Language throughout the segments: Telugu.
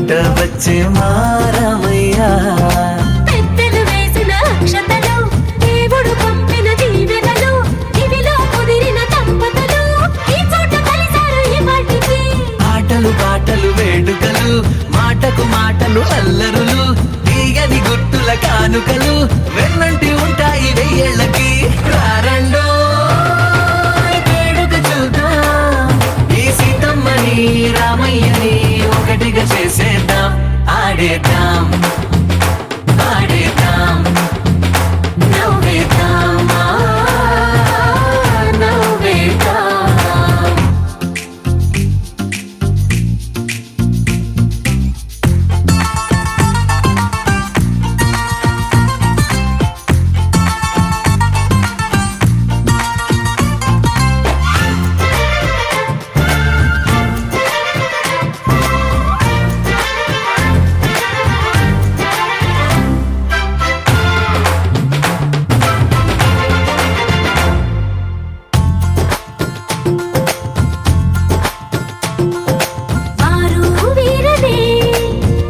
వెంట వచ్చే మారమయ్యా పెద్దలు వేసిన అక్షతలు దేవుడు పంపిన దీవెనలు ఇవిలో కుదిరిన దంపతులు ఈ చోట కలిసారు ఈ వాటికి ఆటలు పాటలు వేడుకలు మాటకు మాటలు అల్లరులు తీయని గుర్తుల కానుకలు వెన్నంటి ఉంటాయి వెయ్యేళ్ళకి రారండో వేడుక చూద్దాం ఈ సీతమ్మని రామయ్యని ఒకటిగా చేసేద్దాం ఆడేద్దాం ఆడేద్దాం నవ్వేద్దాం నవ్వేద్దాం వారు వీరనే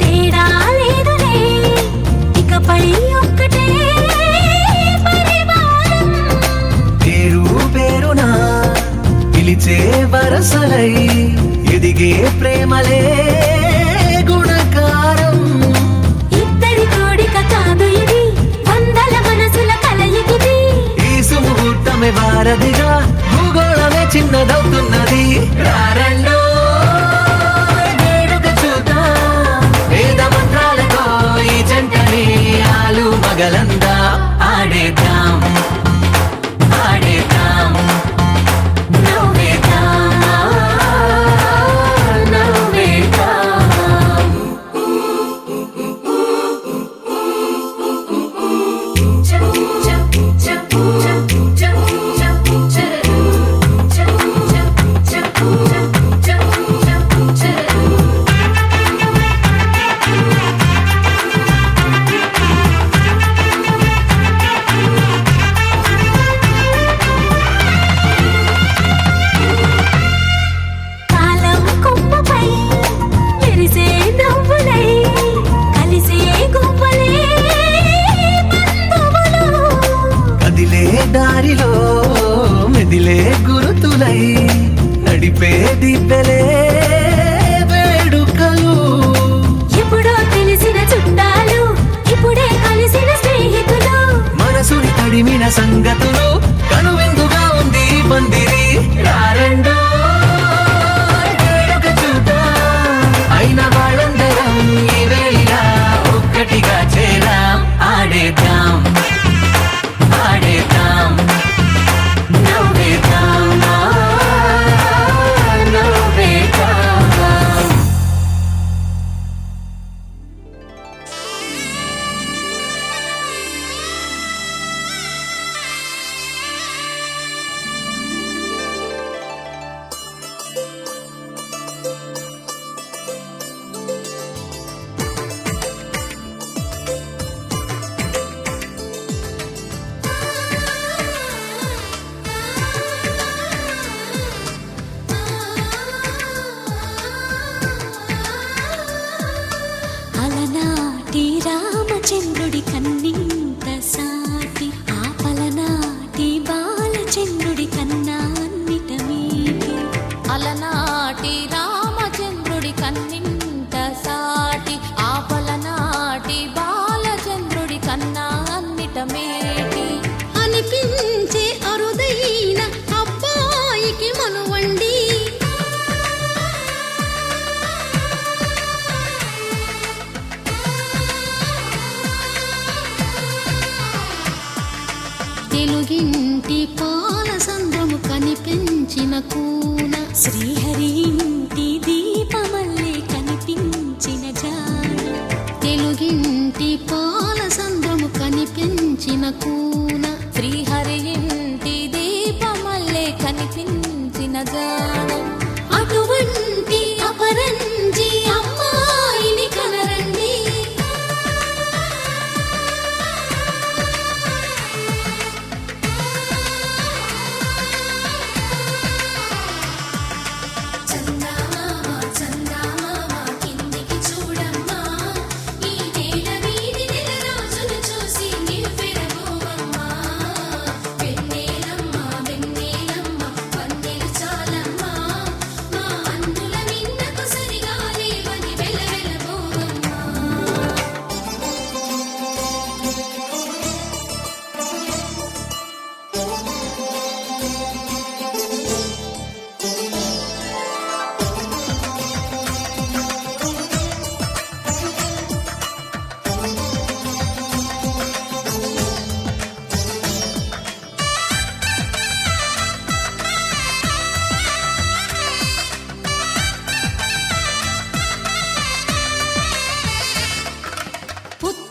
తేడా లేదులే ఇకపై ఒక్కటే పరివారం పేరు పేరునా పిలిచే వరసలై ఎదిగే ప్రేమలే గుణకారం ఇద్దరి కోడిక కాదు ఇది వందల మనసుల కలయికిది ఈ సుముహూర్తమే వారధిగా భూగోళమే చిన్నదవుతున్నది రారండో వేడుక చూద్దాం వేద మంత్రాలతో ఈ జంటని ఆలు మగలందా ఆడేద్దాం ఆడేద్దాం నవ్వేద్దాం నవ్వేద్దాం కాలం కొమ్మపై మెరిసే నవ్వులై కలిసే గువ్వలే బంధువులు కదిలే దారిలో మెదిలే గురుతులై నడిపే దిబ్బెలే వేడుకలు ఎప్పుడో తెలిసిన చుట్టాలు ఇప్పుడే కలిసిన స్నేహితులు మనసుని తడిమిన సంగతులు కనువిందుగా ఉంది ఈ పందిరి రారండో వేడుక చూద్దాం అయిన వాళ్ళందరం ఈ వేళ ఒక్కటిగా చేరాం ఆడేద్దాం ఆడేద్దాం నవ్వేద్దాం నవ్వేద్దాం అలనాటి రామచంద్రుడి కన్నింత సాటి ఆపలనాటి బాలచంద్రుడి కన్నా అన్నిట మీటి అలనాటి రామచంద్రుడి కన్నింత సాటి ఆపలనాటి బాలచంద్రుడి కన్నా అన్నిట మేటి అనిపించే అరుదైన అబ్బాయికి మనువండి తెలుగింటి పాల సంద్రము కనిపించిన కూన శ్రీహరి ఇంటి దీపమల్లే కనిపించిన జాడ తెలుగింటి పాల సంద్రము కనిపించిన కూన శ్రీహరి ఇంటి దీపమల్లే కనిపించిన జాడ అటువంటి అపరంజి అమ్మాయిని కనరండి చందమామ చందమామ కిందికి చూడ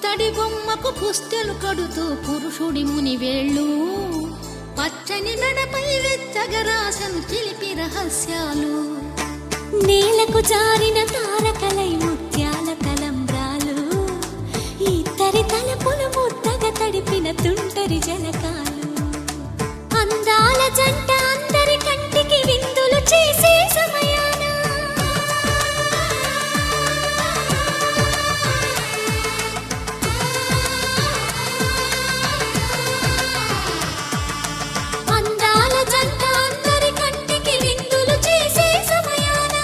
పుత్తడి బొమ్మకు పుస్తెలు కడుతూ పురుషుడి ముని వేళ్ళు పచ్చని మెడపై వెచ్చగరాసను చిలిపి రహస్యాలు నేలకు జారిన తారకలై ముత్యాల తలంబ్రాలు ఇద్దరి తలపులు ముద్దగా తడిపిన తుంటరి జలకాలు అందాల జంట అందరి కంటికి విందులు చేసే సమయాన అందాల జంట అందరి కంటికి విందులు చేసే సమయాన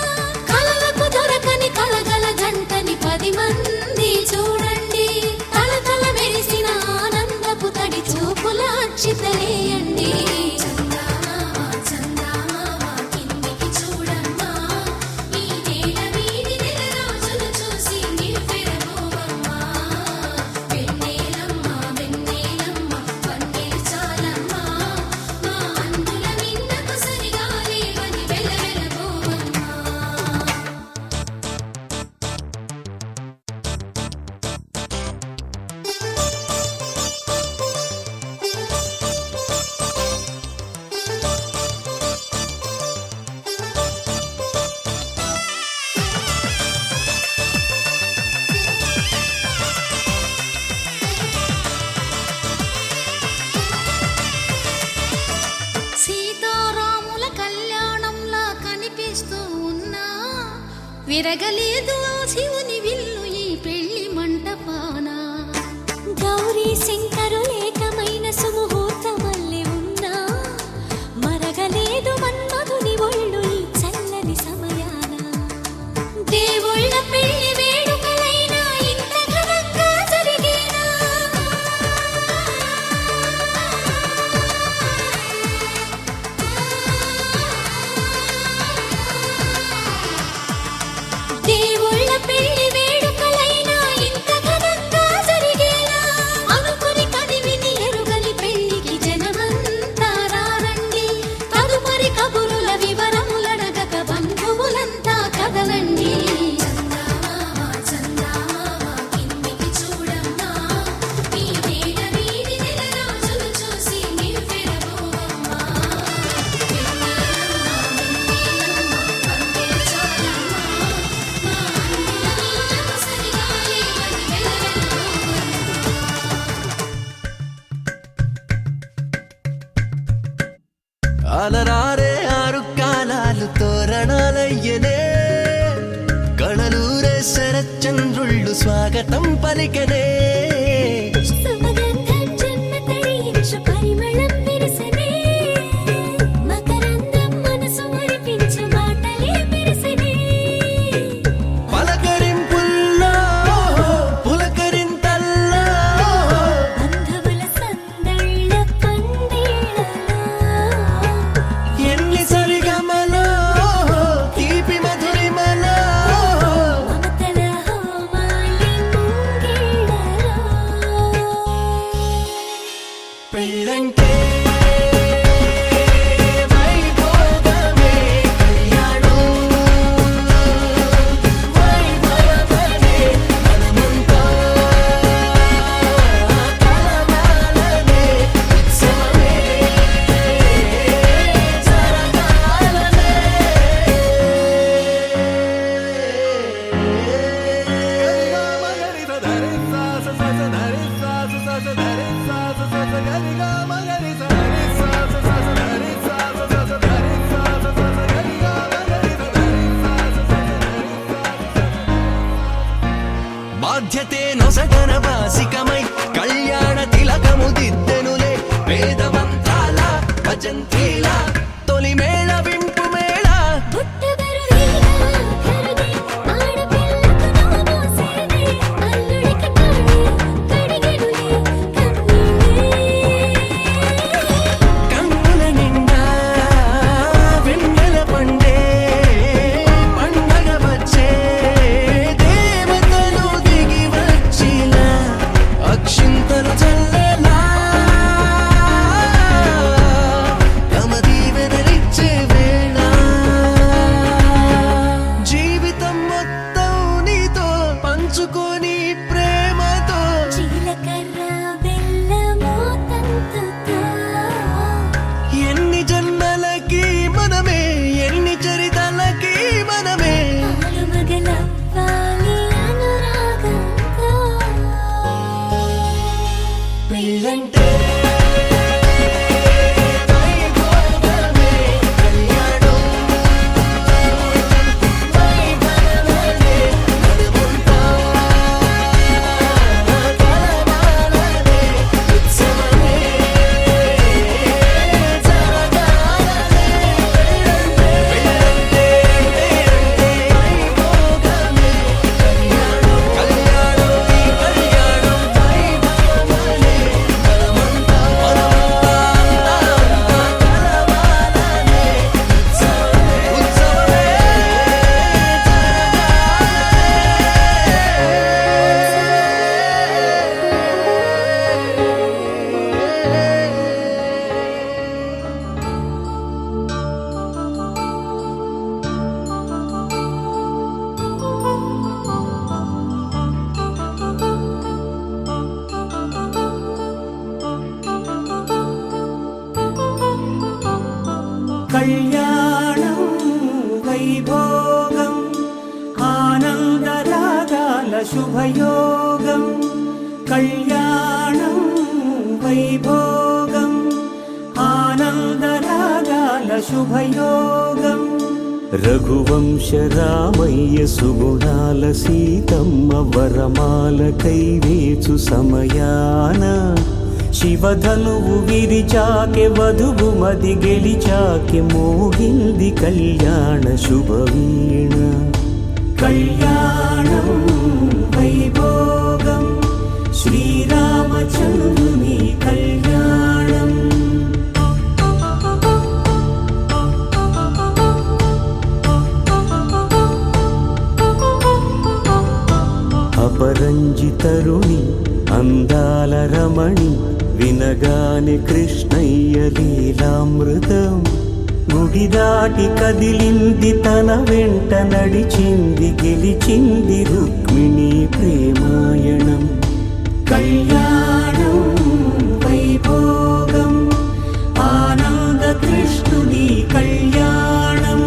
కలలకు దొరకని కలగల జంటని 10 మంది చూడండి తలతల మెరిసిన ఆనందపు తడి చూపుల అక్షితలేయండి సీతారాముల కళ్యాణంలా కనిపిస్తూ ఉన్నా విరగలేదు ఆ శివుని విల్లు ఈ పెళ్లి మంటపాన గౌరీ శంకరులేకమైన సుముహూర్తమల్లె ఉన్నా మరగలేదు మన్మధుని ఒళ్ళు ఈ చల్లని సమయాన దేవుళ్ళ పెళ్లి వేడుకలైనా ఇంత ఘనంగా జరిగేనా దేవుళ్ళ పెళ్లి వేడుకలైనా ఇంత ఘనంగా జరిగేనా అనుకుని కదివిని ఎరుగని పెళ్లికి జనమంతా రారండి తదుపరి కబురుల వివరములడగక బంధువులంతా కదలండి అలరారే 6 కాలాలు తోరణాలయ్యనే కళలూరే శరచంద్రుళ్ళు స్వాగతం పలికనే సుమగంధం జన్మతడి విష పరిమళం విరసనే మకరందం మనసు మురిపించు మాటలే మెరిసనే పలకరింపుల్లో పులకరింతల్లో బంధువుల సందళ్ళ పందిళ్ళలో ఎన్ని సరిగమలో తీపి మధురిమలో మమతల హోమాలి ముంగిళ్ళలో పెళ్ళంటే వైభోగమే కళ్యాణం వైభవమే మనమంతా కలవాలనే ఉత్సవమే జరగాలనే బాధ్యతే నొసటన వాసికమై కళ్యాణ తిలకము దిద్దెనులే వేదమంత్రాల భజంత్రీల తొలి మేళ వింపు మేళ పుట్టబరు వీణ కరుదే ఆడపిల్లకు నోమోసేదే అల్లుడికి తాళి కడిగెనులే కన్నీళ్ళే కన్నుల నిండా వెన్నెల పండే పండగ వచ్చే దేవతలు దిగి వచ్చిలా అక్షింతలు చల్లేలా తమ దీవెనలిచ్చే వేళ కళ్యాణం వైభోగం ఆనందరాగాల శుభయోగం కళ్యాణం వైభోగం ఆనందరాగాల శుభయోగం రఘువంశ రామయ్య సుగుణాల సీతమ్మ వరమాల కైవేచు సమయాన శివధనువు విరిచాకె వధువు మది గెలిచాకె మోగింది కళ్యాణ శుభవీణ కళ్యాణం వైభోగం శ్రీరామచంద్రుని కళ్యాణం అపరంజి తరుణి అందాల రమణి వినగాని కృష్ణయ్య లీలామృతం గుడి దాటి కదిలింది తన వెంట నడిచింది గెలిచింది రుక్మిణి ప్రేమాయణం కళ్యాణం వైభోగం ఆనంద కృష్ణుని కళ్యాణం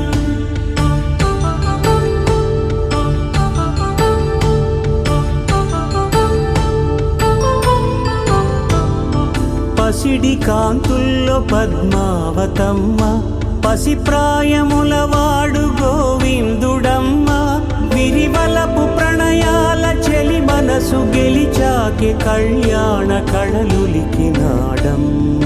పసిడి కాంతుల్లో పద్మావతమ్మ పసిప్రాయముల వాడు గోవిందుడమ్మ విరివలపు ప్రణయాల చెలి మనసు గెలిచాకే కళ్యాణ కళలులికినాడమ్మ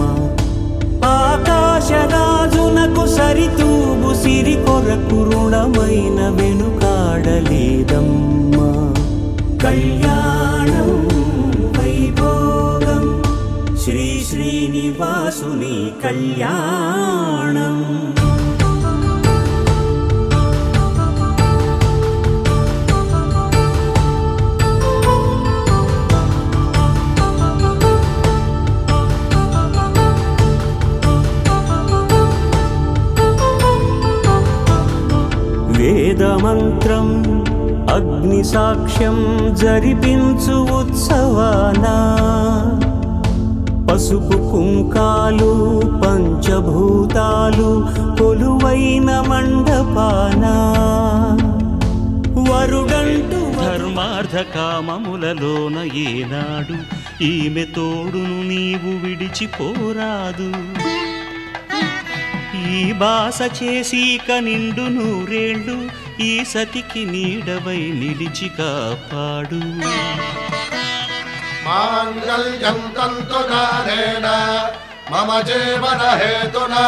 ఆకాశరాజునకు సరితూగు సిరి కొరకు రుణమైన వెనుకాడలేదమ్మా కళ్యాణం వైభోగం శ్రీ శ్రీనివాసుని కళ్యాణం వేదమంత్రం అగ్ని సాక్ష్యం జరిపించు ఉత్సవానా పసుపు కుంకాలు పంచభూతాలు కొలువైన మండపాన వరుడంటూ ధర్మార్థ కామములలోన ఏనాడు ఈమె తోడును నీవు విడిచిపోరాదు ఈ బాస చేసి నిండు నూరేళ్ళు ఈ సతికి నీడవై నిలిచి కాపాడు మాంగళ్యం తంతునానేన మమ జీవన హేతునా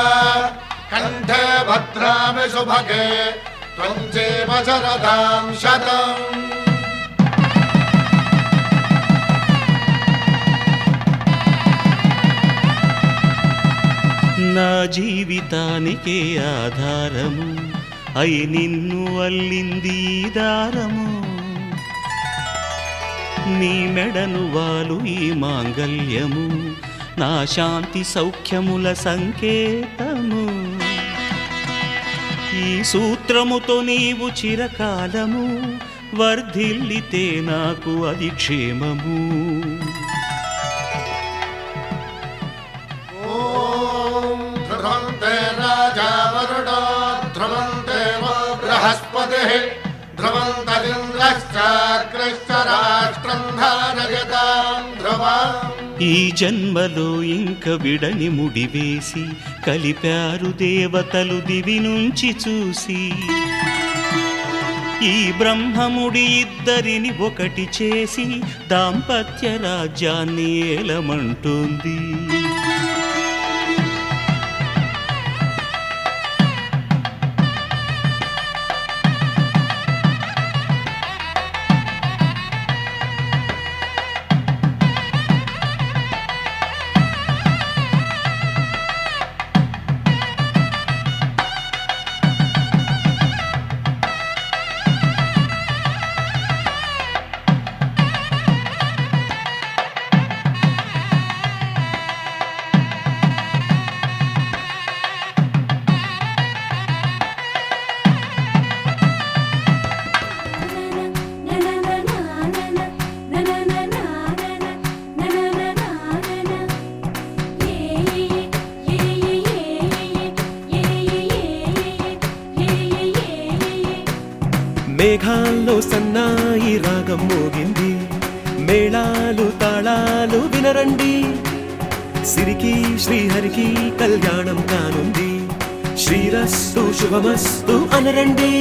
కంఠే భద్రామి శుభగే త్వం జీవ శరదాం శతం నా జీవితానికే ఆధారము అయి నిన్ను అల్లింది ఈ దారము నీ మెడను వాలు ఈ మాంగల్యము నా శాంతి సౌఖ్యముల సంకేతము ఈ సూత్రముతో నీవు చిరకాలము వర్ధిల్లితే నాకు అది క్షేమము ధ్రువంతే రాజా వరుడో ధ్రువంతే బృహస్పతి ధ్రువంతరింద్రశ్చాగ్రశ్చ రాష్ట్రం ధారయతాం ధ్రువం ఈ జన్మలో ఇంక విడని ముడివేసి కలిపారు దేవతలు దివి నుంచి చూసి ఈ బ్రహ్మముడి ఇద్దరిని ఒకటి చేసి దాంపత్య రాజ్యాన్ని ఏలమంటోంది మేఘాల్లో సన్నాయి రాగం మోగింది, మేళాలు తాళాలు వినరండి, సిరికి శ్రీహరికి కళ్యాణం కానుంది, శ్రీరస్తు శుభమస్తు అనరండి.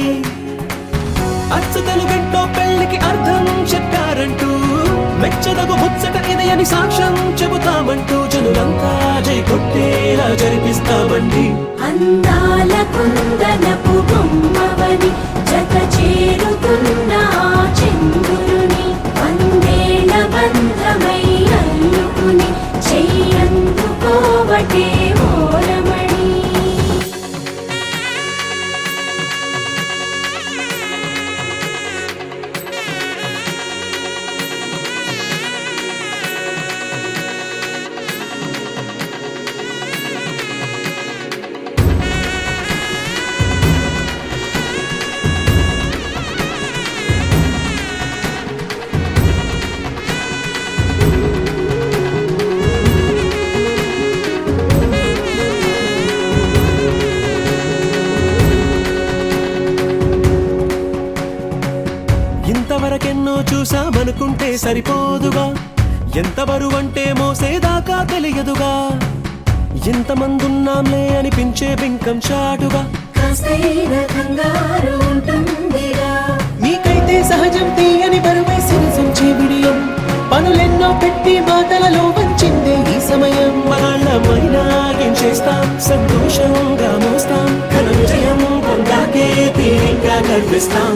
అచ్చతలు గంటో పెళ్లికి అర్థం చెప్పారంటూ, మెచ్చదగు ముచ్చట ఇది అని సాక్ష్యం చెబుతామంటూ, జనులంతా జై కొట్టేలా జరిపిస్తామండి. అందాల కుందనపు బొమ్మవని జత చేరుతున్న ఆ చంద్రుని, వందేళ్ల బంధమై అల్లుకుని చెయ్యందుకోవటే ఓరమణి. ఇంతవరకెన్నో చూసామనుకుంటే సరిపోదుగా, ఎంత బరువంటే మోసేదాకా తెలియదుగా, ఇంతమందున్నాంలే అనిపించే బింకం చాటుగా, కాస్తైన కంగారు ఉంటుందిగా. మీకైతే సహజం తీయని బరువే సిరసంచే విడియం, పనులెన్నో పెట్టి మాటలలో వంచిందే ఈ సమయం. మనాళ్ళమైనా ఏం చేస్తాం, సంతోషంగా మోస్తాం, ఘన విజయం పొందాకే తీరిగ్గా కనిపిస్తాం.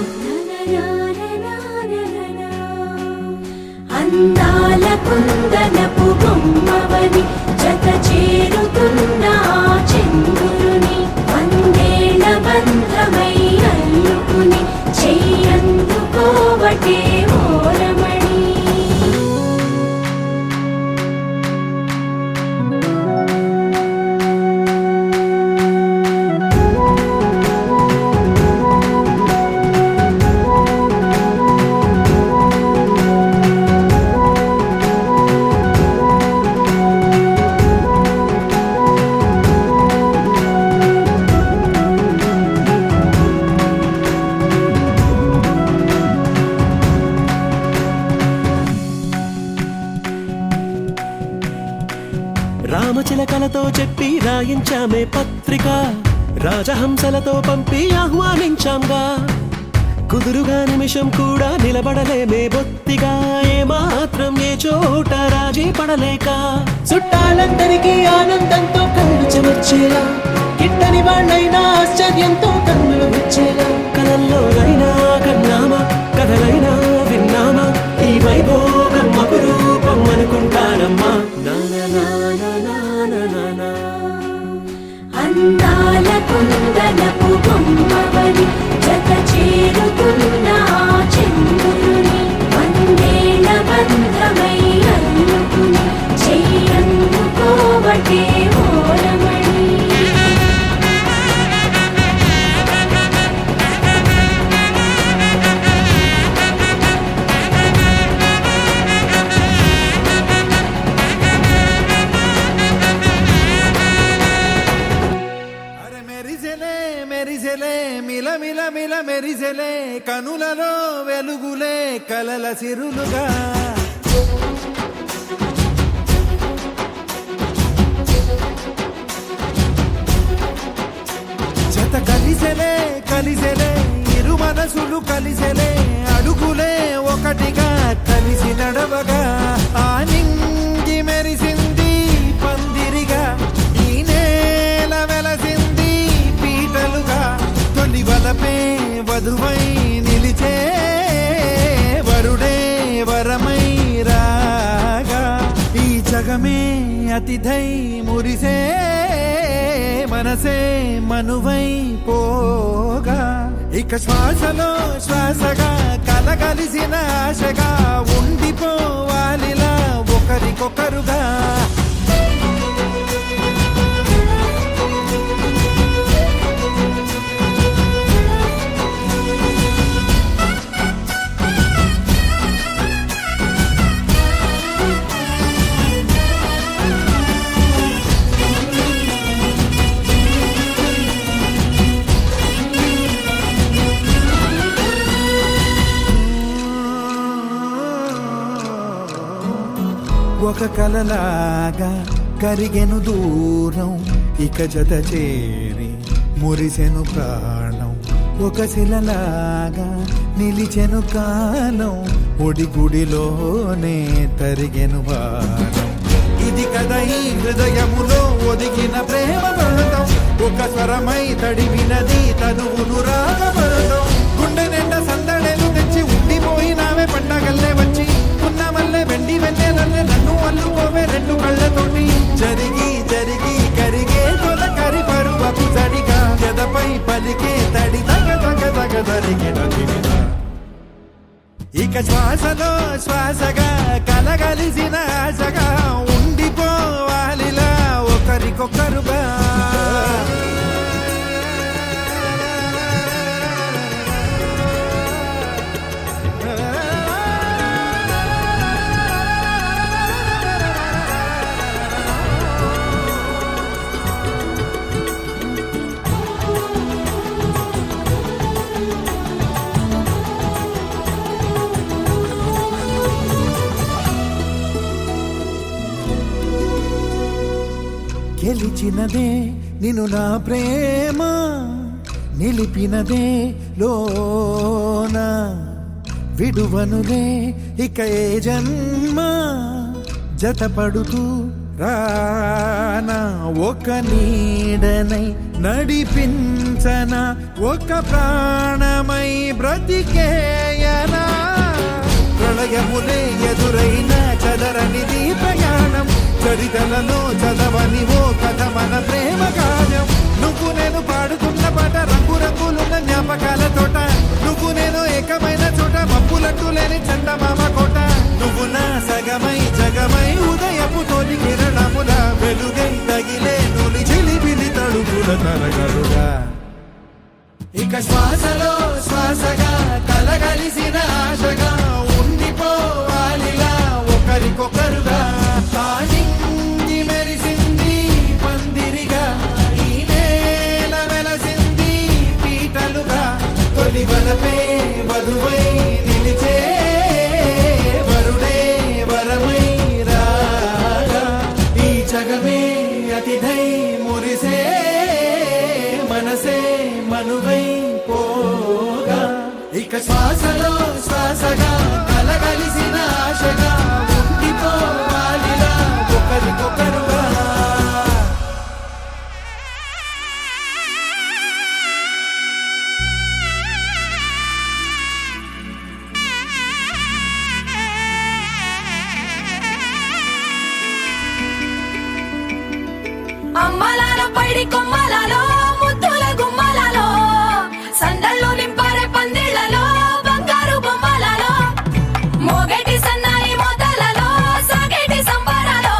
అందాల కుందనపు బొమ్మవని జత చేరుతున్న ఆ చంద్రుని, వందేళ్ల బంధమై అల్లుకుని చెయ్యందుకోవటే ఓరమణి. రామచిలకలతో చెప్పి రాయించామే పత్రిక, రాజహంసలతో పంపి ఆహ్వానించాంగా, కుదురుగా నిమిషం కూడా నిలబడలేమే బొత్తిగా, ఏమాత్రం ఏ చోట రాజీ పడలేక, చుట్టాలందరికీ ఆనందంతో కళ్ళు చెమర్చేలా, గిట్టని వాళ్ళైనా ఆశ్చర్యంతో కన్నులు వచ్చేలా, కలల్లోనైనా కన్నామా, కథలైనా విన్నామా, ఈ వైభోగం అపురూపం అనుకుంటానమ్మా. అందాల కుందనపు బొమ్మవని జత చేరుతున్న ఆ చంద్రుని, వందేళ్ల బంధమై అల్లుకుని చెయ్యందుకోవటే ఓరమణి. మెరిసెలే మిల మిల మిల మెరిసెలే, కనులలో వెలుగులే కలల సిరులుగా. జత కలిసెలే కలిసెలే ఇరు మనసులు కలిసెలే, అడుగులే ఒకటిగా కలిసి నడవగా, ఆ నింగి మెరిసింది పందిరిగా, ఈ నేల వెలసింది పీటలుగా, తొలి వలపే వధువై నిలిచే, వరుడే వరమై రాగా, ఈ జగమే అతిథై మురిసే, మనసే మనువై పోగా, ఇక శ్వాసలో శ్వాసగా కలగలిసిన ఆశగా ఉండిపోవాలిలా ఒకరికొకరుగా. ఒక కలలాగా కరిగెను దూరం ఇక జత చేరి మురిసెను ప్రాణం ఒక శిలలాగా నిలిచెను కాలం ఒడిగుడిలోనే తరిగెను భారం ఇది కదా ఈ హృదయములో ఒదిగిన ప్రేమ పర్వతం ఒక స్వరమై తడివినది తనువును రాగపడతాం గుండె నిండా సందడేలు తెచ్చి ఉండిపోయినావే పండగల్లే వచ్చి ఉన్న మల్లె వెండి వెన్నెలల్లే నన్ను అల్లుకోవే రెండు కళ్ళతోటి జరిగి జరిగి కరిగే తొలకరి పరువపు తడిగా గదపై పలికే తడి తగ తగ తగ తరిగిన తిరిగా ఇక శ్వాసలో శ్వాసగా కలగలిసిన ఆశగా ఉండిపోవాలిలా ఒకరికొకరుగా గెలిచినదే నిన్ను నా ప్రేమ నిలిపినదే లోన విడువనులే ఇక ఏ జన్మ జతపడుతూ రానా ఒక నీడనై నడిపించన ఒక ప్రాణమై బ్రతికేయనా ప్రళయములే ఎదురైన చదరనిది ప్రయాణం చరితలలో చదవని ఓ కథ మన ప్రేమ గానం నువ్వు నేను పాడుతున్న పాట రంగు రంగులున్న జ్ఞాపకాల తోట నువ్వు నేను ఏకమైన చోట మబ్బులట్టు లేని చందమామ కోట నువ్వు నా సగమై జగమై ఉదయపు తోలి కిరణముల వెలుగై తగిలే నులి చిలిపిలి తడుపుల తరగలుగా ఇక శ్వాసలో శ్వాసగా కలగలిసిన ఆశగా ఉండిపోవాలిలా ఒకరికొకరుగా తానింగి మెరిసింది పందిరిగా ఈ నేల వెలసింది పీటలుగా తొలి వలపే వధువై నిలిచే వరుడే వరమై రాగా ఈ జగమే అతిథై మురిసే మనసే మనువై పోగా ఇక శ్వాసలో శ్వాసగా కలగలిసిన ఆశగా ఉండిపోవాలిలా ఒకరికొకరుగా అమ్మలాల పైడి కొమ్మలలో ముద్దుల గుమ్మలలో సందల్లో నింపారే పందిళ్లలో బంగారు బొమ్మలలో మోగేటి సన్నాయి మోతలలో సాగేటి సంబరాలో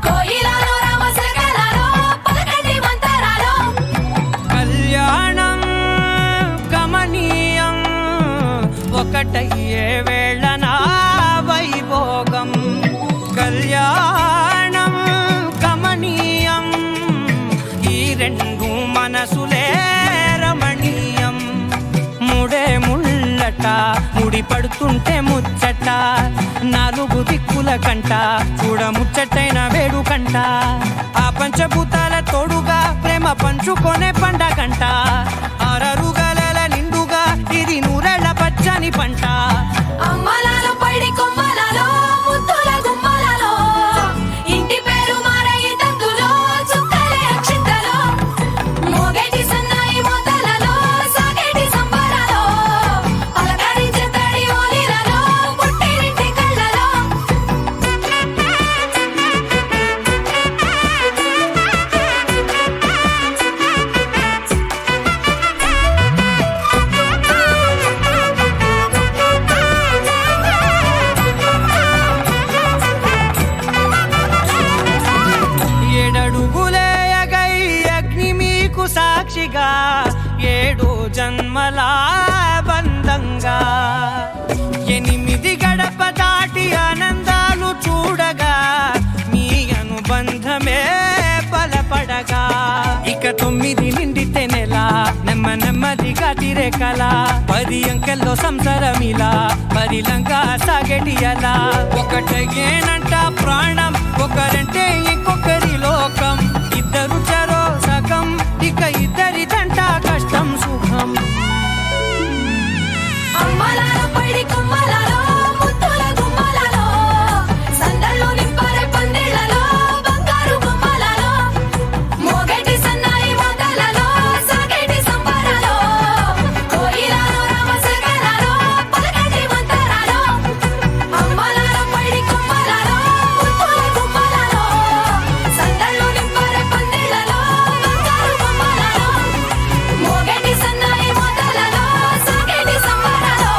కోయిలలో రామశకలలో పలకటి మంతరాలో కళ్యాణం గమనీయం ఒకటయ్యే వేళ నా వైభోగం కళ్యాణం గమనీయం ఈ రెండు మనసులే రమణీయం ముడే ముళ్ళట ముడి పడుతుంటే ముచ్చట నాలుగు దిక్కుల కంట చూడ ముచ్చటైన వేడుకంట ఆ పంచభూతాల తోడుగా ప్రేమ పంచుకొనే పండగంట ఆరరుగల నిండుగా ఇది నూరెళ్ళ పచ్చని పంట అమ్మలాల పైడి కొమ్మలలో ముద్దుల గుమ్మలలో ఇంటి పేరు మారయి తందులో చుక్కలే అక్షింతలో మోగేటి సన్నాయి మోతలలో సాగేటి సంబరాలో పలకరించే తడి ఓలిలలో పుట్టినింటి కళ్ళలో ఏడడుగులేయగై అగ్ని మీకు సాక్షిగా ఏడు జన్మల బంధంగా 8 గడప దాటి ఆనందాలు చూడగా మీ అనుబంధమే బలపడగా ఇక 9 నిండితే నెల నెమ్మదిగా తిరే కల 10 అంకెల్లో సంసారమిలా పరిలంగా సాగేటి అలా ఒకటేనంట ప్రాణం ఒకరంటే ఇంకొకరి లోకం ఇద్దరు చరో సగం ఇక ఇద్దరిదంట కష్టం సుఖం అమ్మలాల పడి కొమ్మలలో ముత్తుల గుమ్మలలో సందళ్ళు నింపరే పందిళ్ళలో బంగారు గుమ్మలలో మోగేటి సన్నాయి మోతలలో సాగేటి సంబరాలో కోయిలలో రామశేఖరాలో పలకేటి మంతరాలో అమ్మలాల పడి కొమ్మలలో ముత్తుల గుమ్మలలో సందళ్ళు నింపరే పందిళ్ళలో బంగారు గుమ్మలలో మోగేటి సన్నాయి మోతలలో సాగేటి సంబరాలో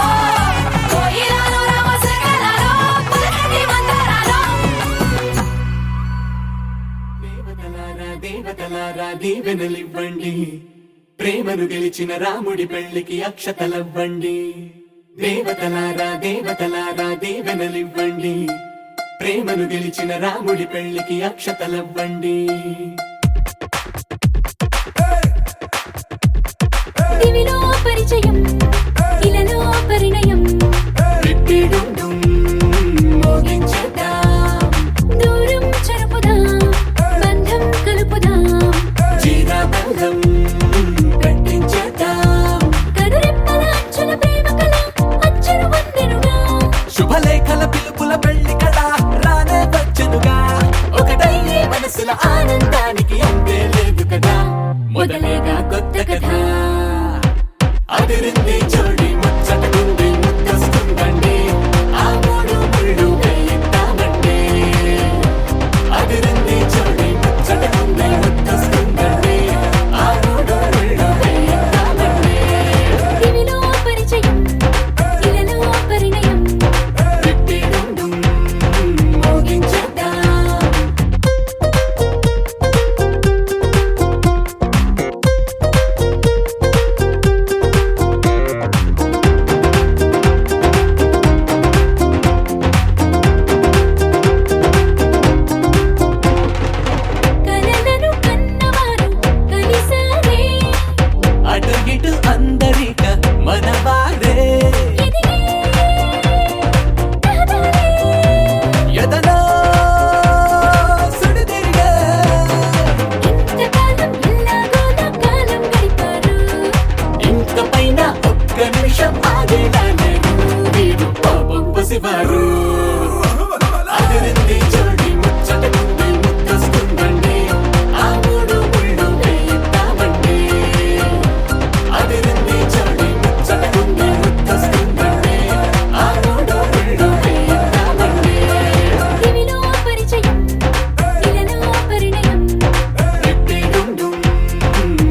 కోయిలలో రామశేఖరాలో పలకేటి మంతరాలో దేవతలారా దేవతలారా దీవెనలివ్వండి ప్రేమను గెలిచిన రాముడి పెళ్లికి అక్షతలవ్వండి దేవతలారా దేవతలారా దీవెనలివ్వండి ప్రేమను గెలిచిన రాముడి పెళ్లికి అక్షతలవ్వండి దివిలో పరిచయం ఇలలో పరిణయం రిట్టిడుండుం మోగించేద్దాం దూరం చెరుపుదాం బంధం కలుపుదాం జీరాబంధం కట్టించేద్దాం కనురెప్పల అచ్చుల ప్రేమ కళ అచ్చరు వందెనుగా శుభలేఖల పిలుపుల పెళ్లి కళ రానే వచ్చనుగా ఒకటయ్యే మనసుల ఆనందానికి అంతే లేదు కదా మొదలేగా కొత్త కథ అదిరింది చోడి ముచ్చటకుంది ముద్దొస్తుందండి ఆ మూడు ముళ్ళు వేయిద్దామండి అదిరింది చోడి ముచ్చటకుంది ముద్దొస్తుందండి ఆ మూడు ముళ్ళు వేయిద్దామండి దివిలో పరిచయం ఇలలో పరిణయం రిట్టిడుండుం మోగించేద్దాం కలలను కన్నవారు కలిసారే అటు ఇటు అందరిక మనవారే ఎదిగే రహదారే ఎదలో సుడిదిరిగే ఇంతకాలం ఎల్లాగోలా కాలం గడిపారు ఇంక పైన ఒక్క నిమిషం ఆగేలా లేదు వీరు పాపం పసివారు అదిరింది చోడి ముచ్చటకుంది ముద్దొస్తుందండి ఆ మూడు ముళ్ళు వేయిద్దామండి అదిరింది చోడి ముచ్చటకుంది ముద్దొస్తుందండి ఆ మూడు ముళ్ళు వేయిద్దామండి దివిలో పరిచయం ఇలలో పరిణయం రిట్టిడుండుం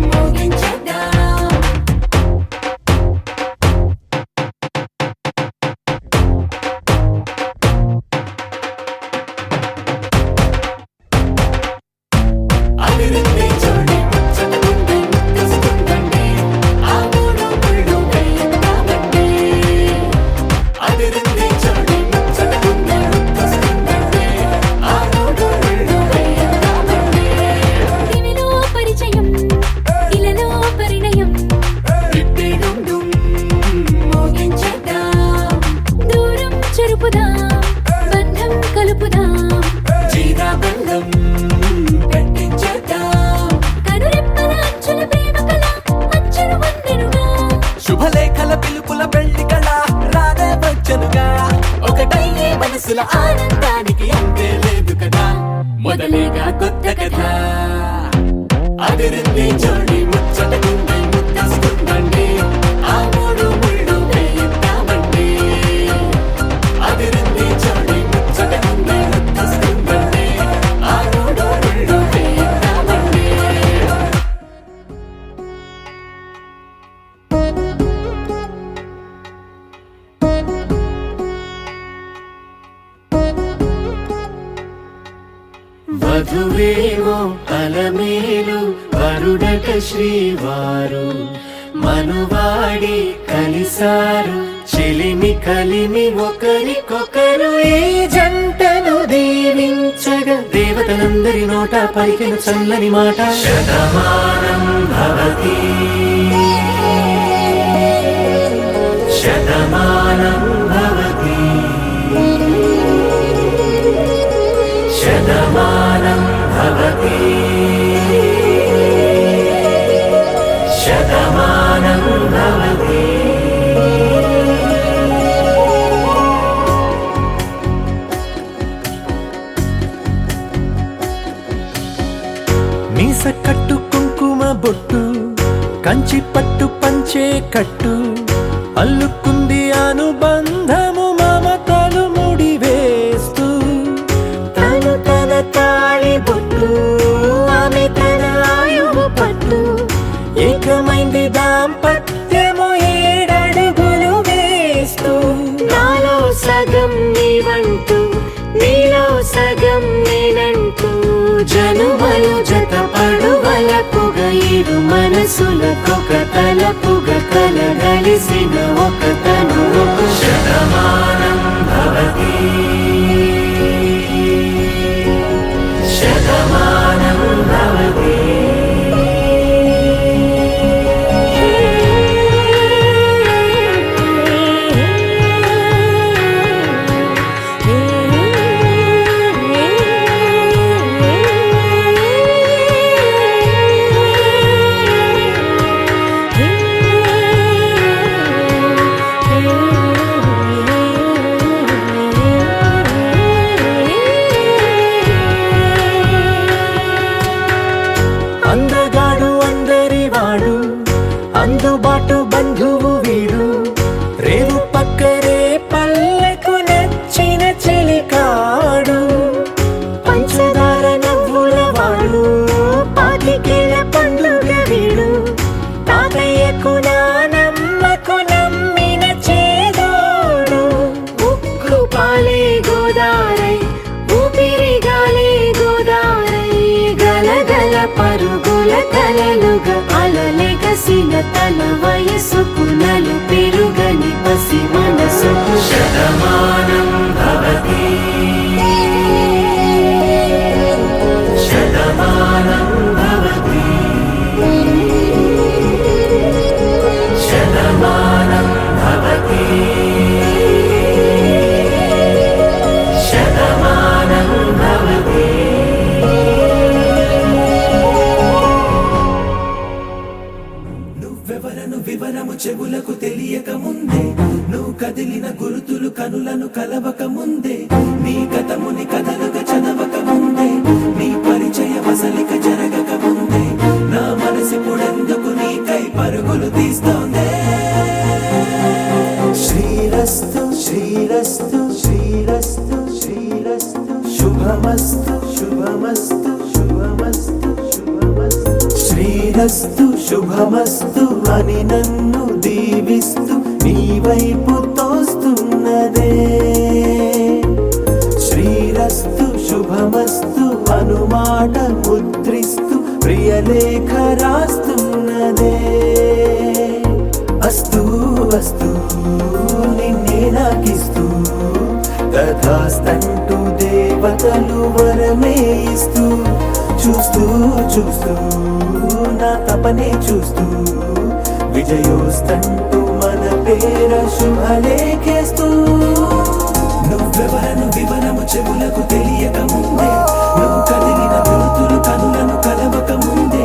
మోగించేద్దాం అదిరింది చోడి ముచ్చటకుంది ముద్దొస్తుందండి ఆ మూడు ముళ్ళు వేయిద్దామండి అదిరింది చోడి ముచ్చటకుంది ముద్దొస్తుందండి ఆ మూడు ముళ్ళు వేయిద్దామండి దివిలో పరిచయం ఇలలో పరిణయం రిట్టిడుండుం మోగించేద్దాం దూరం చెరుపుదాం బంధం కలుపుదాం జీరాబంధం కట్టించేద్దాం కనురెప్పల అచ్చుల ప్రేమ కళ అచ్చరు వందెనుగా శుభలేఖల పిలుపుల పెళ్లి కళ రానే వచ్చనుగా ఒకటయ్యే మనసుల ఆనందానికి అంతే లేదు కదా మొదలేగా కొత్త కథ అదిరింది చోడి ముచ్చటకుంది ముద్దొస్తుందండి ఆ మూడు ముళ్ళు వేయిద్దామండి అదిరింది చోడి ముచ్చటకుంది ముద్దొస్తుందండి ఆ మూడు ముళ్ళు వేయిద్దామండి వధువేమో అలమేలు వరుడట శ్రీవారు మనువాడి కలిసారు చెలిమి కలిమి ఒకరికొకరు ఈ జంటను దీవించగా దేవతలందరి నోట పలికిన చల్లని మాట శతమానం భవతి శతమానం భవతి శతమానం భవతి శతమానం భవతి. మీస కట్టు కుంకుమ బొట్టు కంచి పట్టు పంచే కట్టు అల్లుకుంది అనుబంధము మమతలు ముడివేస్తూ తను తన తాళి బొట్టు ఆమె తన ఆయువు పట్టు ఏకమైంది దాంపత్యము 7 అడుగులు వేస్తూ నాలో సగం నీవంటూ నీలో సగం నేనంటూ జనుమలు జతపడు వలపుగ ఇరు మనసులకొక తలపుగ కలగలిసిన ఒక తను శతమానం భవతి శతమానం భవతి. అందగాడు అందరి వాడు అందుబాటు బంధువు వీడు రేవు పక్కరే పల్లెకు నచ్చిన చెలికాడు పంచదార నవ్వుల వాడు పాతికేల పండుగ వీడు తాతయ్యకు నానమ్మకు నమ్మిన చేదోడు ఉక్కు పాలే గోదారై ఊపిరి గాలే గోదారై గలగల పరుగుల కలలుగా అలలెగసిన తన వయసుకు నలు పెరుగని పసి మనసుకు శతమానం భవతి శతమానం భవతి శతమానం భవతి శతమానం భవతి. నువ్వెవరను వివరము చెవులకు తెలియక ముందే నువ్వు కదిలిన గురుతులు కనులను కలవక ముందే నీ కథముని కథలుగా చదవక ముందే నీ పరిచయ వసలిక జరగక ముందే నా మనసిపుడెందుకు నీకై పరుగులు తీస్తోందే. శ్రీరస్తు శ్రీరస్తు శ్రీరస్తు శ్రీరస్తు శుభమస్తు శుభమస్తు శుభమస్తు శుభమస్తు శ్రీరస్తు శుభమస్తు అని నన్ను దీవిస్తూ నీ వైపు తోస్తున్నదే. శ్రీరస్తు శుభమస్తు అనుమాట ముద్రిస్తూ ప్రియలేఖ రాస్తున్నదే. అస్తు అస్తు నిన్నే నాకిస్తూ తథాస్తంటూ దేవతలు వరమే ఇస్తూ చూస్తూ చూస్తూ నా తపనే చూస్తూ విజయోస్తంటూ మన పేర శుభలేఖేస్తూ నువ్వెవరను వివరము చెవులకు తెలియక ముందే నువ్వు కదిలిన గుర్తులు కనులను కలవక ముందే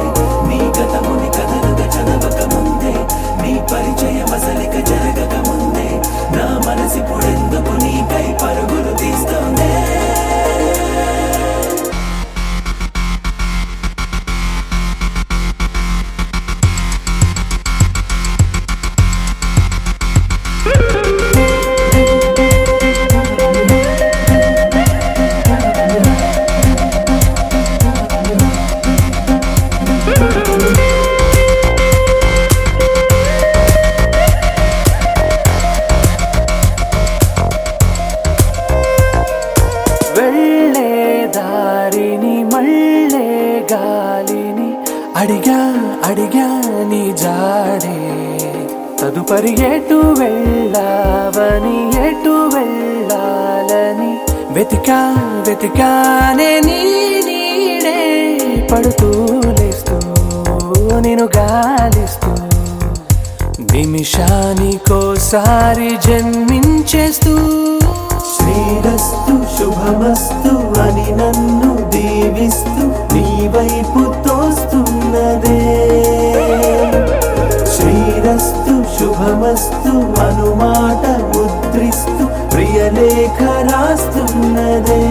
నీ గతముని కథలుగా చదవక ముందే నీ పరిచయ వసలిక జరగక ముందే నా మనసిపుడెందుకు నీకై పరుగులు తీస్తోందే. వెళ్ళే దారిని మళ్ళే గాలిని అడిగా అడిగా నీ జాడే తదుపరి ఎటు వెళ్ళావని ఎటు వెళ్ళాలని వెతికా వెతికానే నీ నీడే పడుతూ లేస్తూ నేను గాలిస్తూ నిమిషానికోసారి జన్మించేస్తూ శ్రీరస్తు శుభమస్తు అని నన్ను దీవిస్తూ నీ వైపు తోస్తున్నదే. శ్రీరస్తు శుభమస్తు అనుమాట ముద్రిస్తూ ప్రియలేఖ రాస్తున్నదే.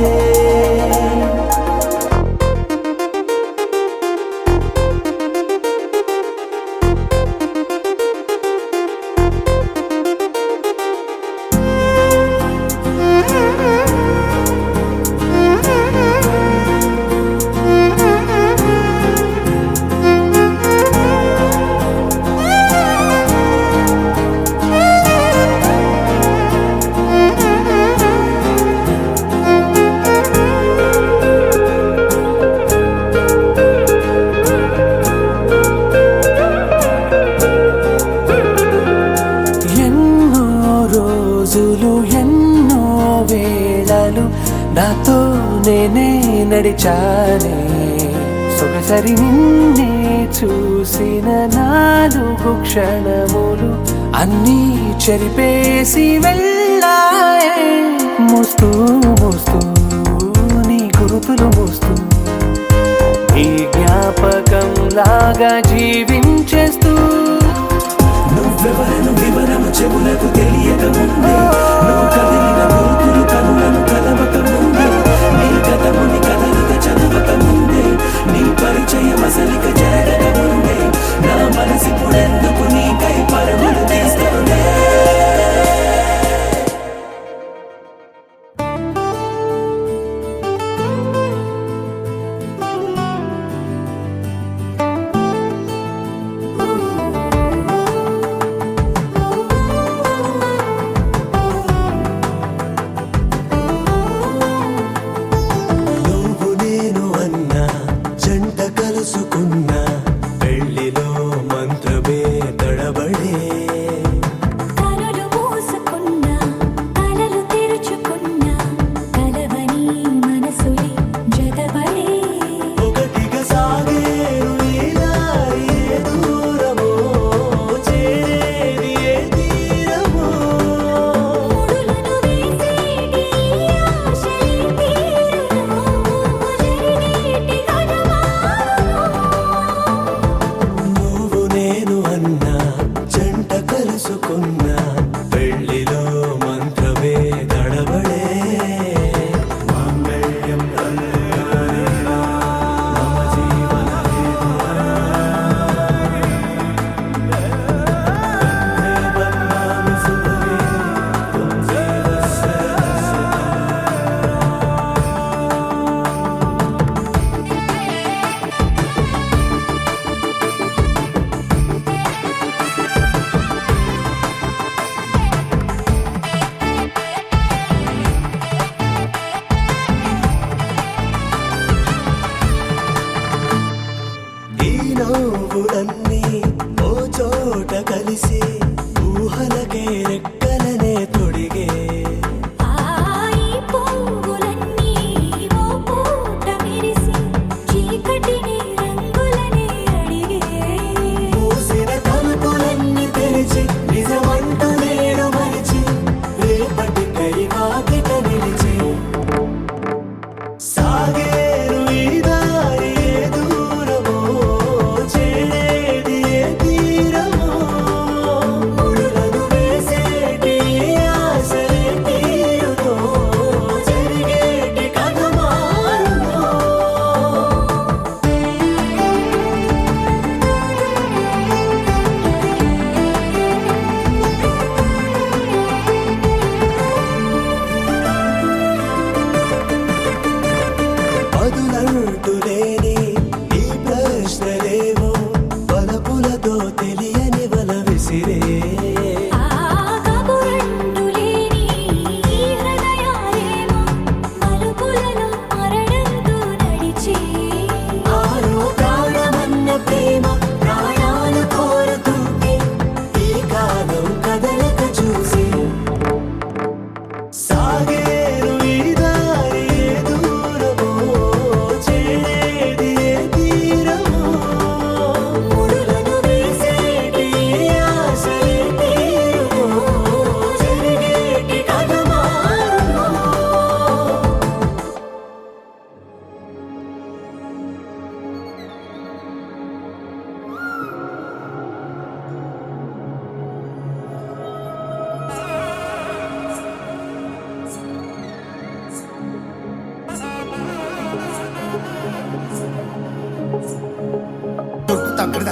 ఎన్నో వేళలు నాతో నేనే నడిచానే. సొగసరి నిన్నే చూసిన 4 క్షణములు అన్నీ చెరిపేసి వెళ్ళాయే. మోస్తూ మోస్తూ నీ గురుతులు మోస్తూ ఈ జ్ఞాపకం లాగా జీవించేస్తూ నువ్వెవరను వివరము చెవులకు తెలియక ముందే, నువ్వు కదిలిన గురుతులు కనులను కలవక ముందే, నీ కథముని కథలుగా చదవక ముందే, నీ పరిచయం అసలిక జరగక ముందే, నా మనసిప్పుడెందుకు నీకై పరుగులు తీస్తుందే. నవ్వులన్నీ ఓ చోట కలిసి ఊహలకే రెక్కలనే తొడిగే. మూసిన తలుపులన్నీ తెరిచి నిజమంటూ నేడు మరిచి రేపటి కై వాకిట నిలిచి సాగేరు ఈ దారి దూరమో చేరేది ఏ తీరమో.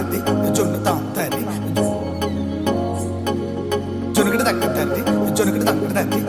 తంది జొన్ను తాంతని జొనుగడ తగ్గ తంది జొనుగడ తగ్గ తంది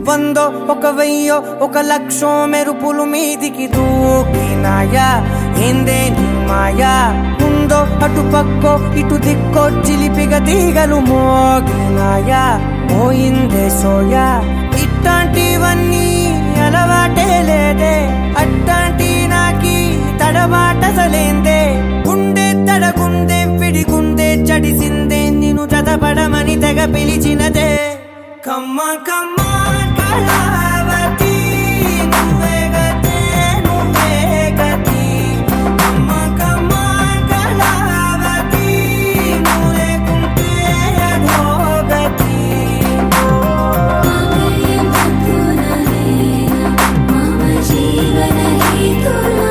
వందో ఒక వెయ్యో ఒక లక్షో మెరుపులు మీదికి దూకినాయా ఏందే నీ మాయా ఉందో అటు పక్కో ఇటు దిక్కో చిలిపిగ తీగలు మోగినాయా పోయిందే సోయా ఇట్లాంటివన్నీ అలవాటే లేదే అట్లాంటి నాకి తడబాటసలేందే గుండె తడగుందే విడిగుందే చడిసిందే నిన్ను చదపడమని తెగ పిలిచినదే కమ్మ కమ్మ కళావతి నువ్వే గతే నువ్వే గతి కమ్మ కమ్మ కళావతి నువ్వు లేకుంటే అధోగతి మమ జీవన హేతునా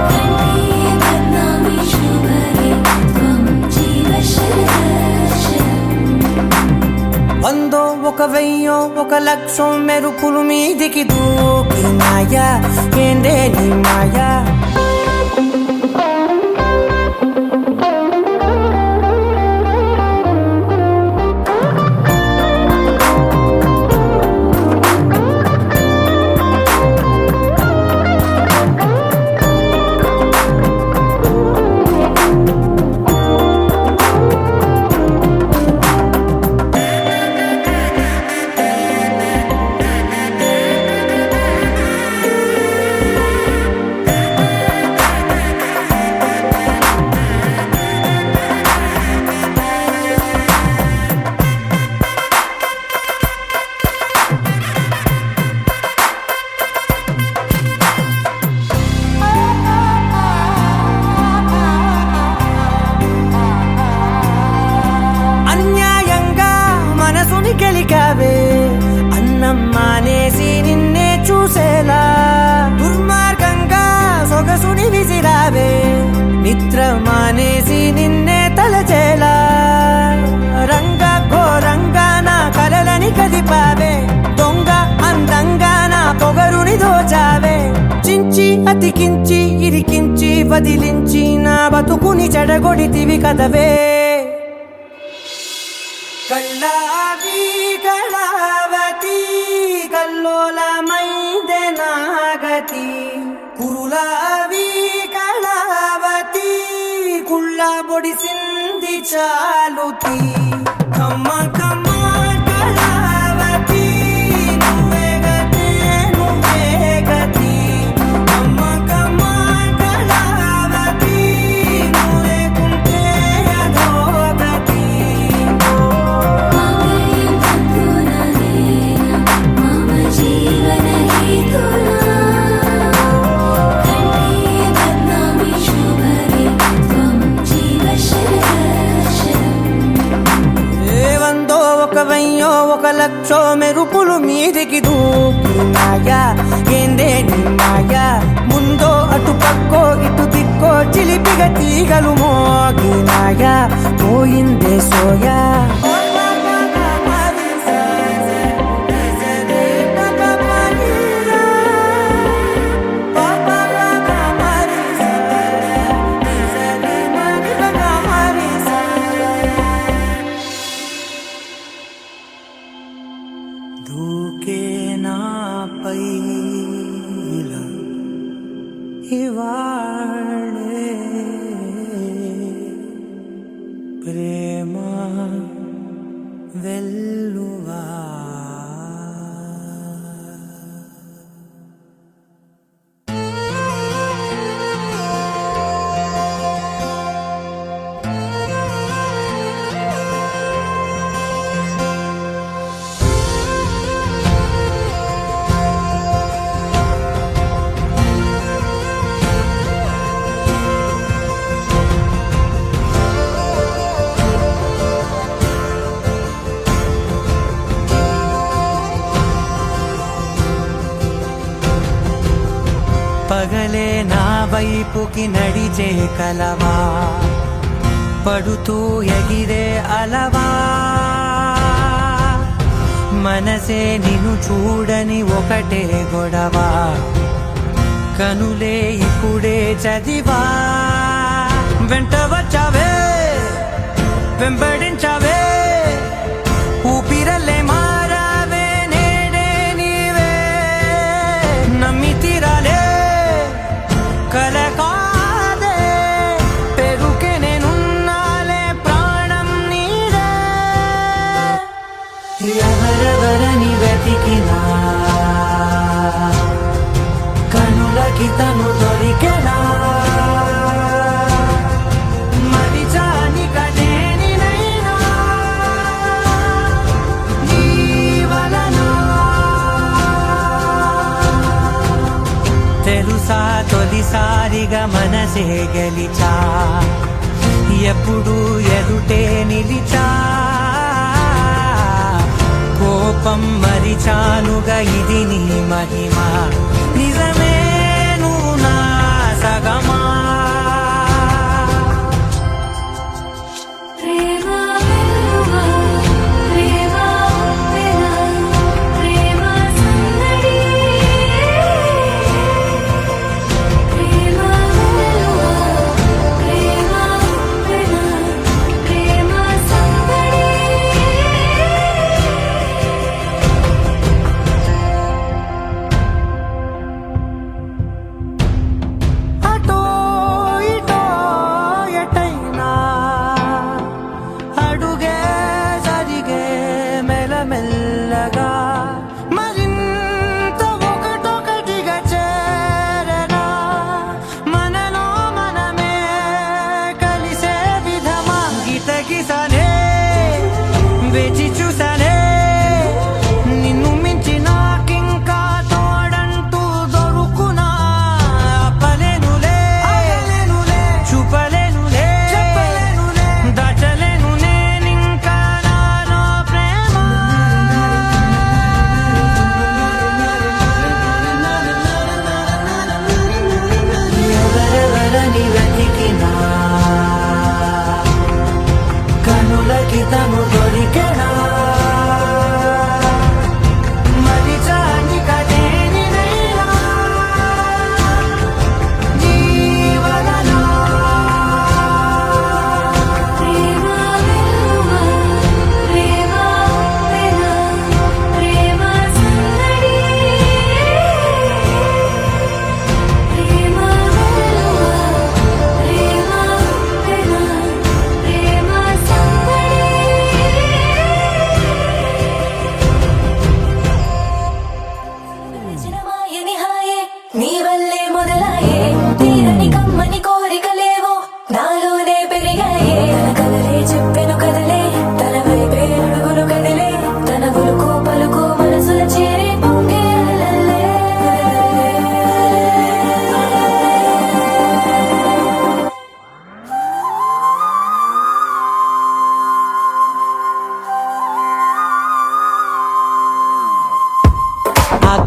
కంఠే బద్నామి శుభగే త్వం జీవ వందో ఒక వెయ్యో ఒక లక్షో మెరుపులు మీదికి దూకినాయా ఏందే నీ మాయా సొగసుని విసిరావే నిద్ర మానేసి నిన్నే తలచేలా రంగ ఘోరంగా నా కలలని కదిపావే దొంగ అందంగా నా పొగరుని దోచావే చించి అతికించి ఇరికించి వదిలించి నా బతుకుని చెడగొడితివి కదవే కళ్ళావి కళావతి కల్లోలమైందే నాగతి కురులావి కళావతి కుళ్ళ బొడిసింది చాలుతి కమ్మ కమ్మ కళావతి నువ్వే గతి నువ్వే గతి కమ్మ కమ్మ కళావతి నువ్వే కుంటే అధోగతి मम जीवन हेतुना कण्ठे बध्नामि शुभगे त्वं जीव शरदशरम् వందో ఒక వెయ్యో ఒక లక్షో మెరుపులు మీదికి దూకినాయా ఏందే నీ మాయా ముందో అటు పక్కో ఇటు దిక్కో చిలిపిగ తీగలు మోగినాయా పోయిందే సోయా దూకే నాపై ఇలా ఇవాళే ప్రేమ వెల్లువా పగలే నా వైపుకి నడిచే కలవా పడుతూ ఎగిరే అలవా మనసే నిన్ను చూడని ఒకటే గొడవ కనులే ఇప్పుడే చదివా వెంట వచ్చావే వెంబడించావే ఊపిరల్లే మారావే నేడే నీవే నమ్మి తీరాలే కలకాదే పెరుకే నేనున్నాలే ప్రాణం నీదే ఎవరెవరని వెతికినా కనులకి తను దొరికెనా మరిచాని కనేనినైనా నీ వలన తెలుసా తొలిసారిగా మనసే గెలిచా ఎప్పుడు ఎదుటే నిలిచా కోపం మరిచానుగా ఇది నీ మహిమ నిజమే నువ్వు నా సగమా ప్రేమ వెల్లువా ప్రేమ ఉప్పెన ప్రేమ సందడి ప్రేమ వెల్లువా ప్రేమ ఉప్పెన ప్రేమ సందడి అటో ఇటో ఎటైనా అడుగే జరిగే మెల్లమెల్లగా మరింత ఒకటొకటిగా చేరగా మనలో మనమే కలిసే విధమా గితగిసనే వేచి చూసనే నిన్ను మించి నాకింకా తోడంటూ దొరుకునా ఆపలేనులే చూపలేనులే దాచలేను నేనింకా నాలో ప్రేమ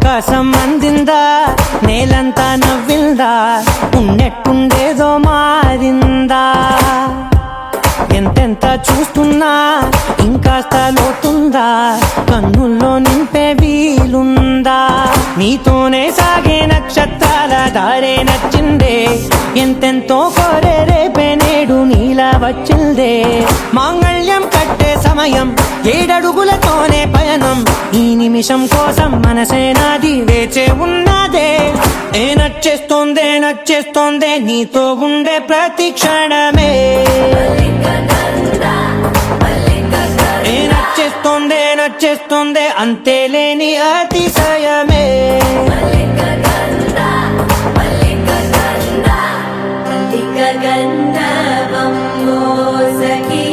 ఆకాశం అందిందా, నేలంతా నవ్విందా, ఉన్నట్టుండేదో మారిందా. ఎంతెంత చూస్తున్నా ఇంకాస్త లోతుందా, కన్నుల్లో నింపే వీలుందా. నీతోనే సాగే నక్షత్రాల దారే నచ్చిందే, ఎంతెంతో కోరే రేపే నేడు నీలా వచ్చిందే. మాంగళ్యం కట్టే సమయం 7 అడుగులతోనే పయనం, ఈ నిమిషం కోసం మనసే నాది వేచే ఉన్నదే. నచ్చేస్తోందే నచ్చేస్తోందే నీతో ఉండే ప్రతి క్షణమే. నచ్చేస్తోందే నచ్చేస్తోందే అంతేలేని అతిశయమే. గంధర్వం సఖీ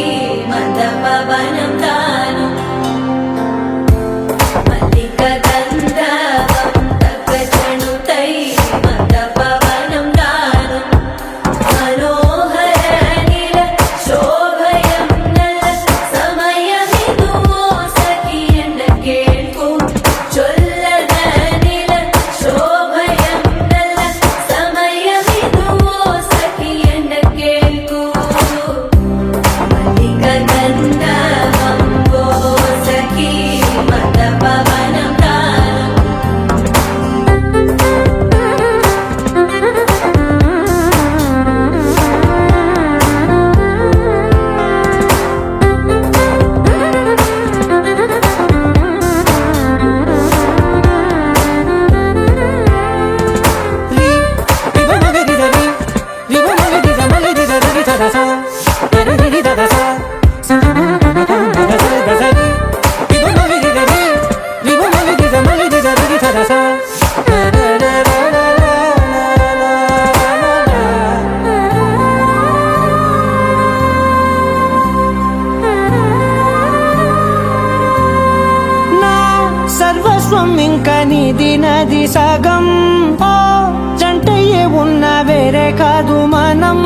మందపవనం తాను, మల్లిక గంధర్వం తగ్గచణుతై మందపవనం తాను. మనోహర నీల శోభయం నల సమయమిదువో సఖీ ఎన్న కేಳ್ಕು. చొల్లద నీల శోభయం నల సమయమిదువో సఖీ ఎన్న కేಳ್కు. మల్లిక గంధర్వం సఖీ మందపవనం తాను. నా సర్వస్వం ఇంకా నీది నది సగం, ఓ జంటయ్యే ఉన్న వేరే కాదు మనం.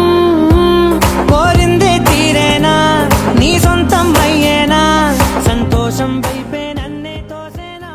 కోరిందే తీరేనా నీ సొంతం అయ్యేనా, సంతోషం వైపే నన్నే తోసేనా.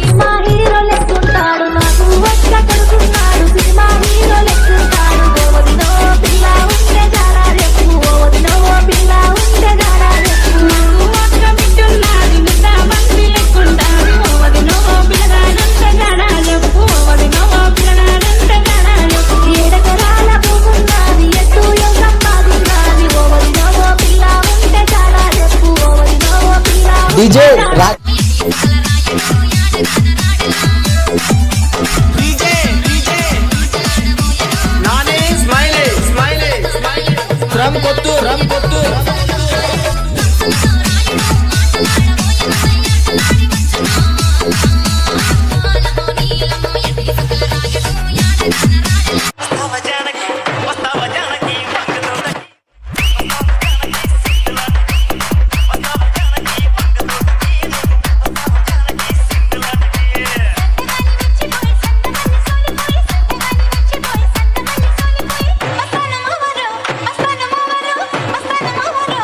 సినిమా హీరో లెక్కుంటాడు, నాకు వచ్చ కడుతున్నాడు. Cinema hero లెక్కుంటాడు. ఓవదినో పిల్ల ఉంటే జారా రేపు, ఓవదినో పిల్ల ఉంటే జారా రేపు. నాకు ఒక్క బిడ్డున్నాది, ముద్ద మంది లెక్కుంటాడు. ఓవదినో పిల్లగాడంటే జారా రేపు, ఓవదినో పిల్లగాడంటే జారా రేపు. 7 ఎకరాల భూమున్నది, ఎత్తు సంపాదున్నది. ఓవదినో పిల్ల ఉంటే జారా రేపు, ఓవదినో పిల్ల DJ మస్తానమోవరో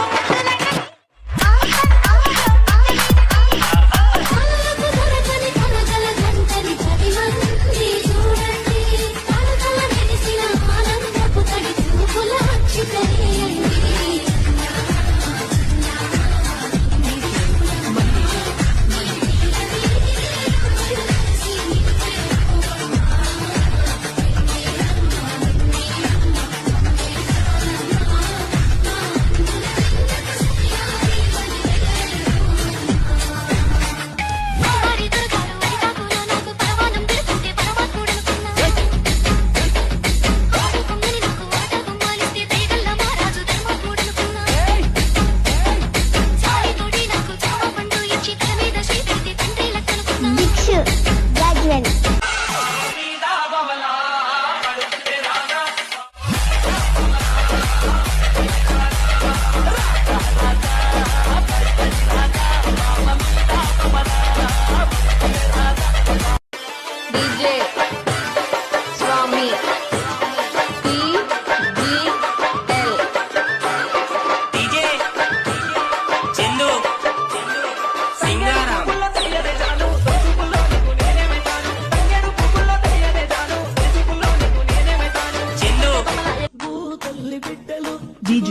DJ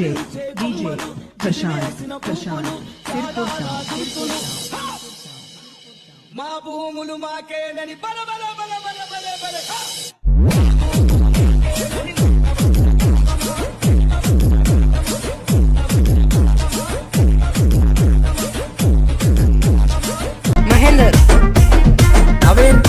Prashant Sirpur మా భూములు మాకేనని బల బల బల బల బల బల మహేందర్ నవీన్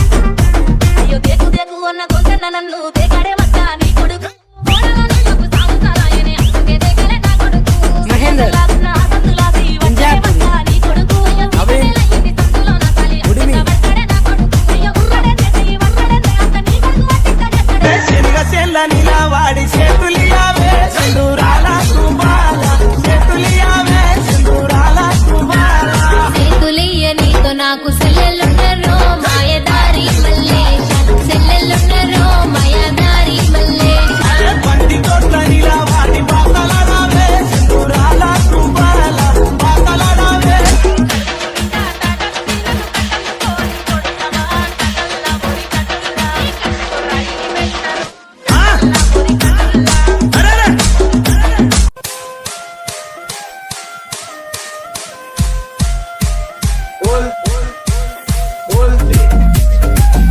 అయ్యో దేకు దేకు అన్న గొంతన్న నన్ను దేకడే వచ్చా నీ కొడుకు కోడలను చెప్పు సాగుతారాయనే అందుకే దేకలే నా కొడుకు మహేందర్ లాగున్న సంతులాసి వచ్చే వచ్చా నీ కొడుకు నవీన్ ఇంటి సంతులో నా తల్లి ఉడిమి వచ్చడే నా కొడుకు అయ్యో ఉర్రడే చేసి వట్టడే అంత నీ కొడుకు వట్టించడే శనగ చెల్ల నిలవాడి చేతులియావే సింధూరాల కుమాల చేతులియావే సింధూరాల కుమాల చేతులియ నీతో నాకు సెల్లెలున్నరో మాయదారి మల్లేశ సెల్లెలున్నరో మాయదారి మల్లేశ పంటి కొట్ల నిలవాడి బాతలరావే సింధూరాల కుమాల బాతలరావే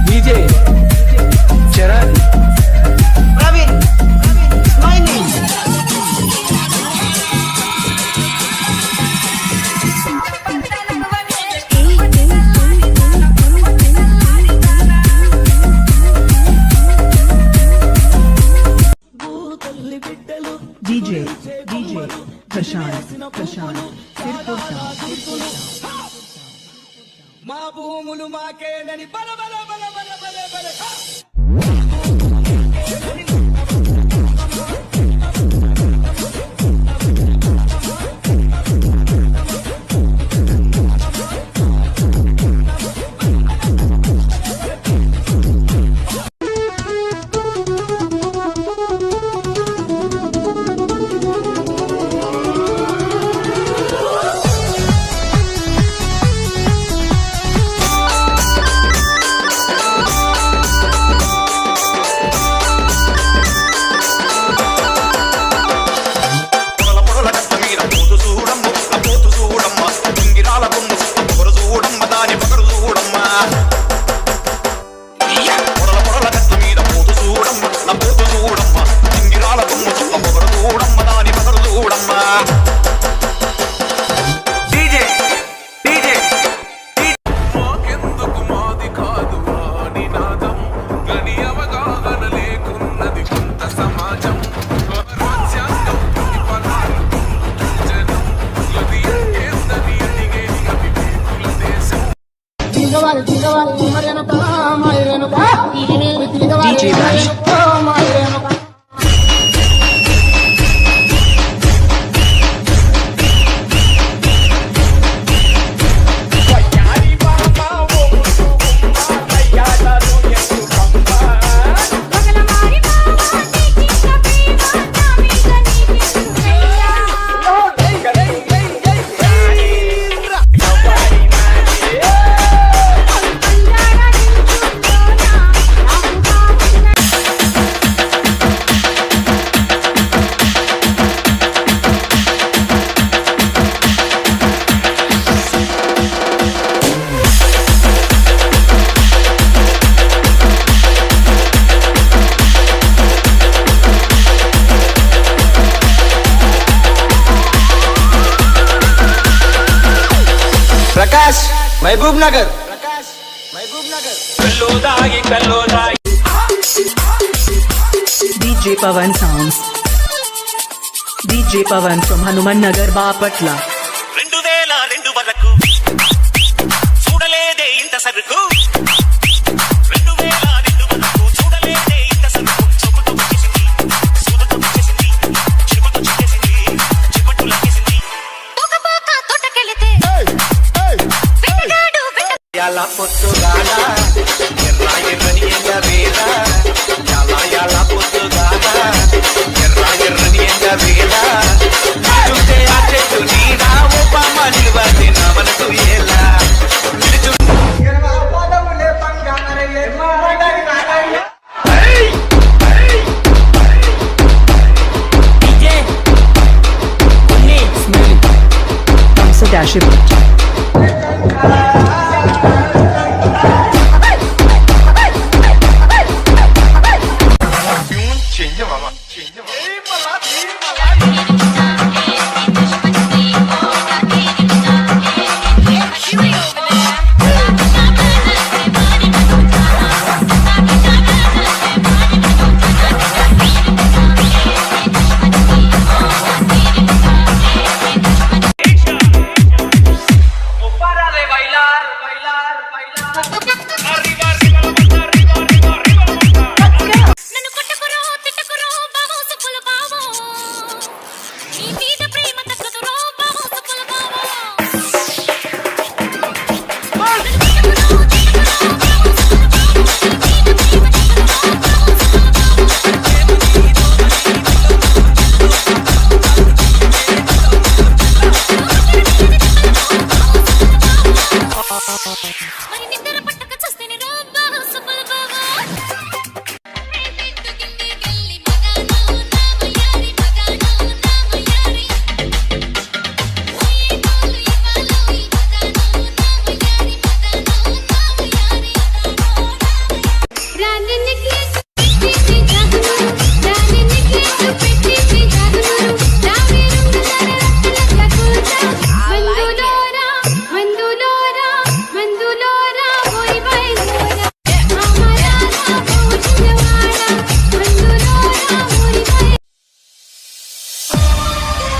DJ Charan Praveen my name DJ Prashant Sirpur మా భూములు మాకేనని బల బల బల బల బల బల DJ Raj Prakash Mahabub Nagar DJ Pawan Sounds DJ Pawan from Hanuman Nagar Bapatla 2002 వరకు చూడలేదే ఇంత సరుకు 2002 వరకు చూడలేదే ఇంత సరుకు చెప్పుతో వచ్చేసింది సూదుతో వచ్చేసింది చెప్పుతో చిక్కేసింది చెప్పుతో లాగేసింది పోక తోటకెళితే వెంటగాడు యాల పొత్తుగాల ఎర్ర ఎర్రని ఎంగవేల యాల పొత్తుగాల ఎర్ర ఎర్రని ఎంగవేల నిలుంటే ఆ చెట్టు నీడా ఒప్పమ్మ నిలువతే నా మనసు ఎలా నిలుచుంటే Shivut. నన్ను కొట్టుకురో తిట్టుకురో బావో సుప్పుల బావో నీ మీద ప్రేమ తక్కుతురో బావో సుప్పుల బావో మరి నిద్ర పట్టక చూస్తేనే రో బావో సుప్పుల బావో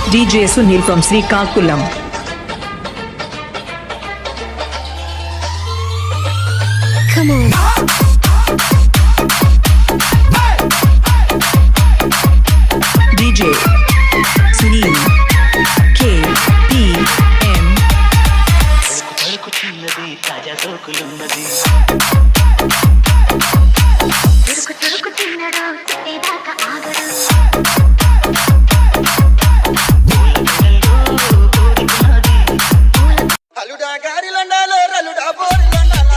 DJ Sunil from Srikakulam. DJ Sunil K P M. అలుడా గారిలండాలో రలుడా బోరిలండాలా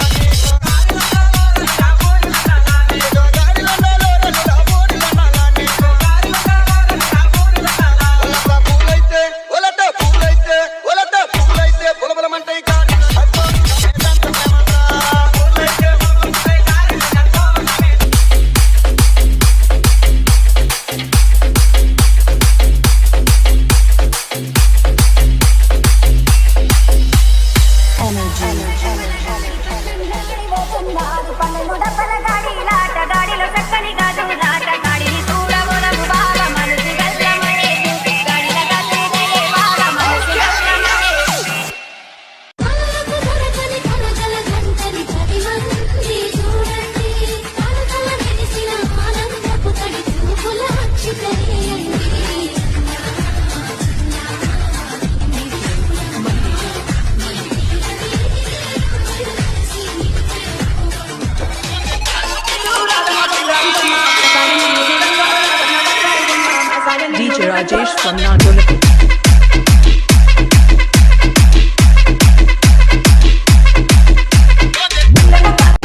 DJ Rajesh from Nagolapur.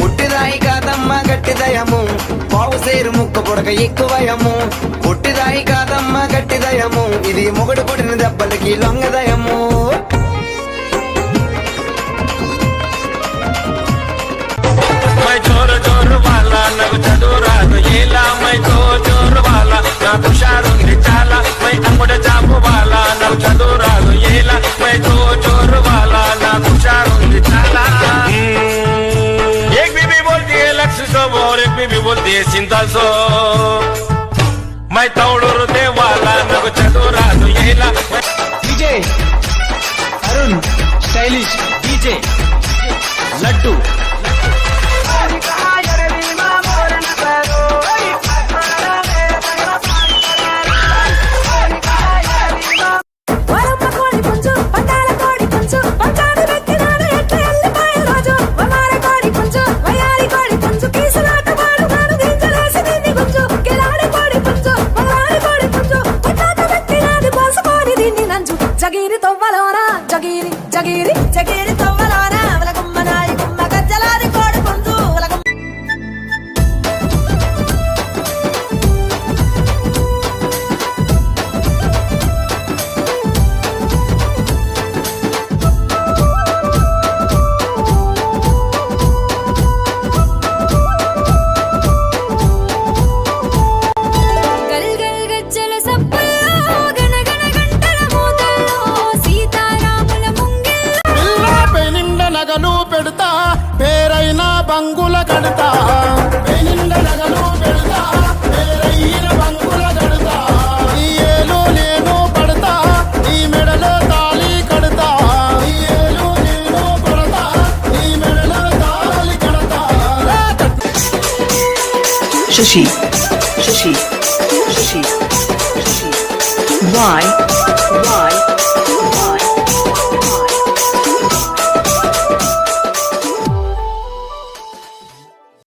పుట్టిదాయి కాదమ్మ గట్టిదయము పావుసేరు ముక్క పొడక ఎక్కువయము పుట్టిదాయి కాదమ్మ గట్టిదయము ఇది మొగుడు కొట్టిన దెబ్బలకి లొంగదయము मैं जोर जोर वाला नव चतुरानु येला मैं तो जोर वाला ना तुषारुंदी चाला मैं अंगुड जापु वाला नव चतुरानु येला मैं तो जोर वाला ना तुषारुंदी चाला एक बीबी बोलती है लक्ष्य सो और एक बीबी बोलती है चिंता सो मैं तौड़ूर दे वाला नव चतुरानु येला DJ Arun stylish DJ Laddu జగీరి తవ్వలోనా జగీరి జగీరి జగీరి తవ్వలోనా అవల గుమ్మనాయి గుమ్మ గజ్జల బంగుల కడతా నిండ నగలు పెడతా వేరయ్యిన బంగుల కడతా ఈ ఏలు నేను పడతా ఈ మెడలో తాళి కడతా ఈ ఏలు నేను పడతా ఈ మెడలో తాళి కడతా Shashi, Shashi, Shashi, Shashi. Why?